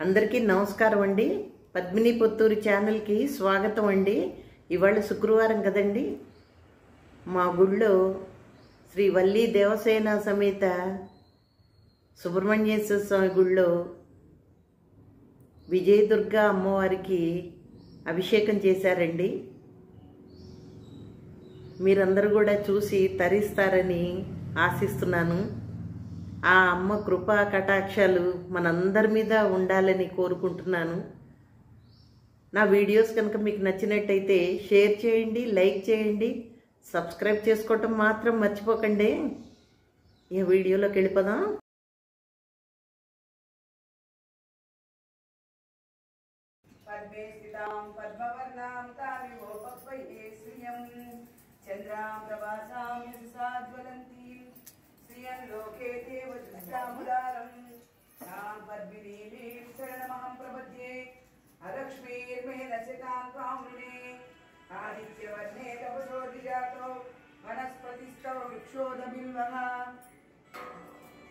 అందరికీ నమస్కారం అండి. పద్మిని పుత్తూరు ఛానల్కి స్వాగతం అండి. ఇవాళ శుక్రవారం కదండి. మా గుళ్ళో శ్రీ వల్లి దేవసేన సమేత సుబ్రహ్మణ్యేశ్వర స్వామి గుళ్ళో విజయదుర్గ అమ్మవారికి అభిషేకం చేశారండి. మీరందరూ కూడా చూసి తరిస్తారని ఆశిస్తున్నాను. ఆ అమ్మ కృపా కటాక్షాలు మనందరి మీద ఉండాలని కోరుకుంటున్నాను. నా వీడియోస్ కనుక మీకు నచ్చినట్టయితే షేర్ చేయండి, లైక్ చేయండి, సబ్స్క్రైబ్ చేసుకోవటం మాత్రం మర్చిపోకండి. ఈ వీడియోలోకి వెళ్ళిపోదాం. लोके देव दृष्टामुदारं तां पद्मिनीं शरणमहं प्रपद्ये अलक्ष्मीर्मेन शतां कामुने आदित्यवर्णे तपसोऽधिजातो वनस्पतिस्थो वृक्षोदबिल्वः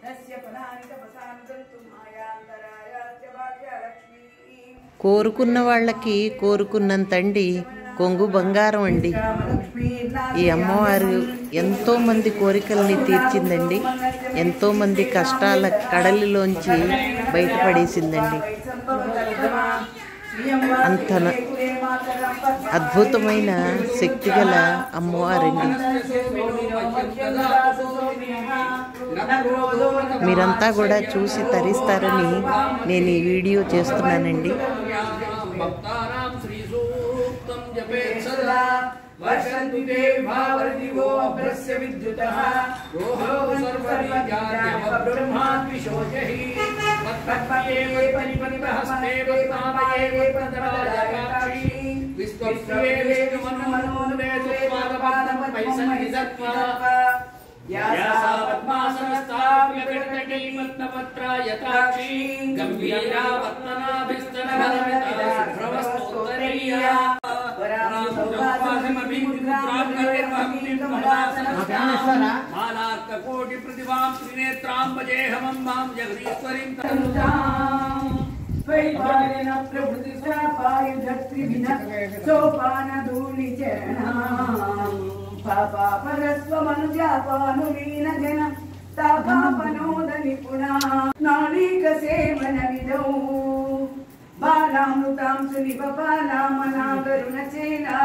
तस्य फलानि तपसां गन्तुं मायान्तरायाश्च भाग्यलक्ष्मी. కోరుకున్న వాళ్ళకి కోరుకున్నంతండి కొంగు బంగారం అండి. ఈ అమ్మవారు ఎంతోమంది కోరికల్ని తీర్చిందండి. ఎంతోమంది కష్టాల కడలిలోంచి బయటపడేసిందండి. అంత అద్భుతమైన శక్తిగల అమ్మవారండి. మీరంతా కూడా చూసి తరిస్తారని నేను ఈ వీడియో చేస్తున్నానండి. वर्षन्तु ते भावरदिवो अभ्रस्य विद्युतः रोहो सर्वविद्याब्रह्माद्विशोचहि मत्पद्मये परिपरिहस्ते पद्मामये पदराजकाक्षी विश्वप्रिये विष्णुमनोन्वे सुपादपादपैसन्निधत्वा यासा पद्मासनस्था प्रियकटकी पद्मपत्रायताक्षी गम्भीरा पद्मनाभिस्तनभरमिता शुभ्रवस्तोत्तरीया मालार्ककोटि प्रतिभां त्रिनेत्राम्बजेहमम्बां जगदीश्वरीं वैपायन प्रभृतिशापायुधत्रिभिः सोपानधूलिचरणा पापापरस्वमनुजापानुलीनजन तापापनोदनिपुणा नालीकसेवनविदौ बालामृतां सुनिपपालामनागरुणचेला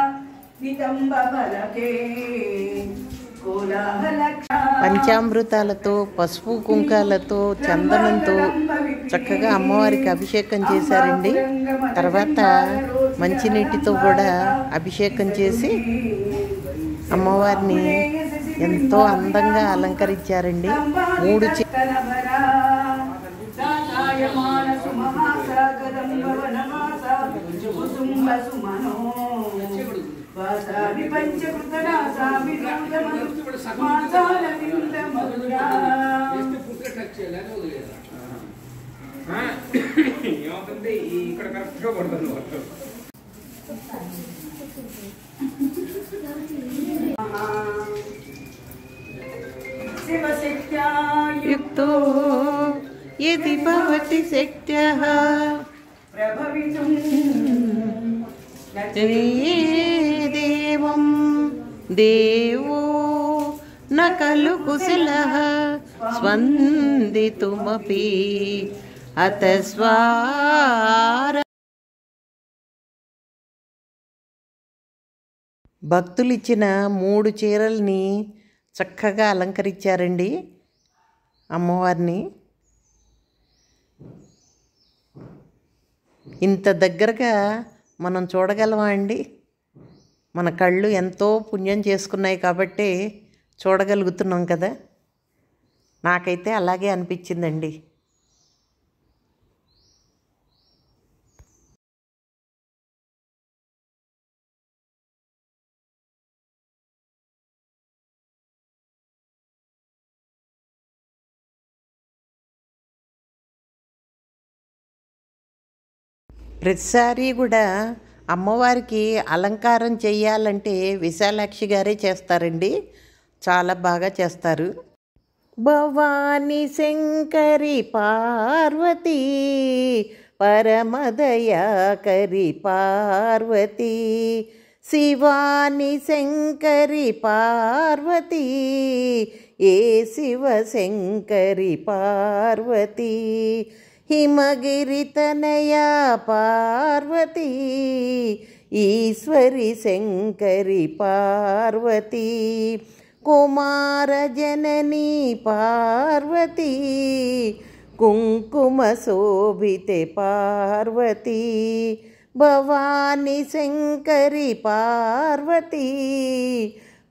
नितम्बफलके పంచామృతాలతో పసుపు కుంకాలతో చందనంతో చక్కగా అమ్మవారికి అభిషేకం చేశారండి. తర్వాత మంచినీటితో కూడా అభిషేకం చేసి అమ్మవారిని ఎంతో అందంగా అలంకరించారండి. 3 वासावि पंचकृतनासावि मासालविन्दमधुरा ఏమంటే ఇక్కడ కరెక్ట్గా పడుతుంది. శివశక్త్యా యుక్తో యది భవతి శక్త్యః ప్రభవితుం దేవం దేవో న ఖలు కుశలః స్వందితుమపి అతస్వార. భక్తులిచ్చిన 3 చీరల్ని చక్కగా అలంకరించారండి అమ్మవారిని. ఇంత దగ్గరగా మనం చూడగలమా అండి? మన కళ్ళు ఎంతో పుణ్యం చేసుకున్నాయి కాబట్టి చూడగలుగుతున్నాం కదా. నాకైతే అలాగే అనిపించిందండి. ప్రతిసారి కూడా అమ్మవారికి అలంకారం చేయాలంటే విశాలాక్షి గారే చేస్తారండి. చాలా బాగా చేస్తారు. భవాని శంకరి పార్వతీ పరమదయాకరి పార్వతీ శివాని శంకరి పార్వతీ ఏ శివశంకరి పార్వతీ హిమగిరితనయా పార్వతీ ఈశ్వరి శంకరి పార్వతీ కుమారజననీ పార్వతీ కుంకుమ శోభితే పార్వతీ భవాని శంకరి పార్వతీ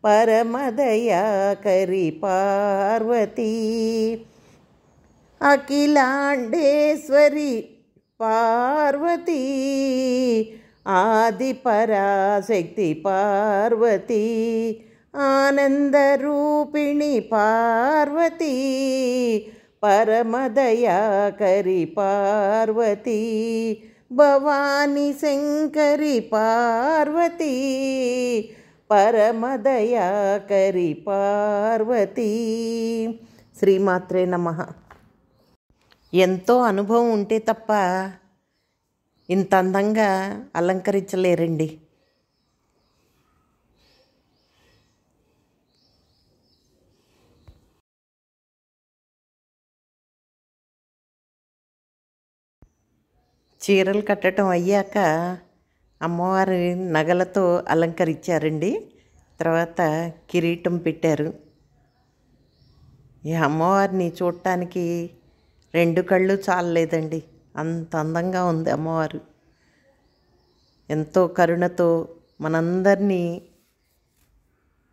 పరమదయాకరి పార్వతీ అఖిలాండేశ్వరి పార్వతీ ఆది పరాశక్తి పార్వతీ ఆనందరూపిణి పార్వతీ పరమదయాకరి పార్వతీ భవాని శంకరి పార్వతీ పరమదయాకరి పార్వతీ. శ్రీమాత్రే నమః. ఎంతో అనుభవం ఉంటే తప్ప ఇంత అందంగా అలంకరించలేరండి. చీరలు కట్టడం అయ్యాక అమ్మవారి నగలతో అలంకరించారండి. తర్వాత కిరీటం పెట్టారు. ఈ అమ్మవారిని చూడటానికి 2 కళ్ళు చాలలేదండి, అంత అందంగా ఉంది అమ్మవారు. ఎంతో కరుణతో మనందరినీ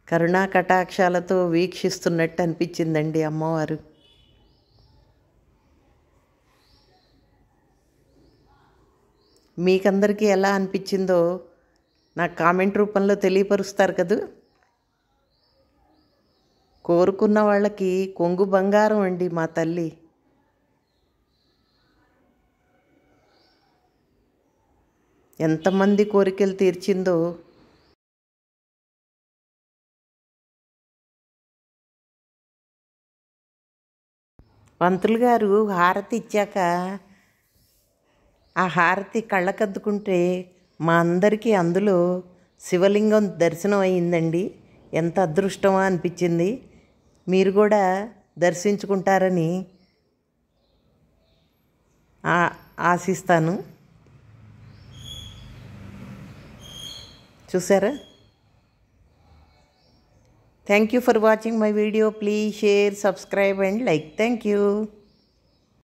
కరుణా కటాక్షాలతో వీక్షిస్తున్నట్టు అనిపించిందండి అమ్మవారు. మీకందరికీ ఎలా అనిపించిందో నాకు కామెంట్ రూపంలో తెలియపరుస్తారు కదూ. కోరుకున్న వాళ్ళకి కొంగు బంగారం అండి మా తల్లి. ఎంతమంది కోరికలు తీర్చిందో. పంతులు గారు హారతి ఇచ్చాక ఆ హారతి కళ్ళకద్దుకుంటే మా అందరికీ అందులో శివలింగం దర్శనం అయ్యిందండి. ఎంత అదృష్టమో అనిపించింది. మీరు కూడా దర్శించుకుంటారని ఆశిస్తాను. చూసారా? Thank you for watching my video. Please share, subscribe and like. Thank you.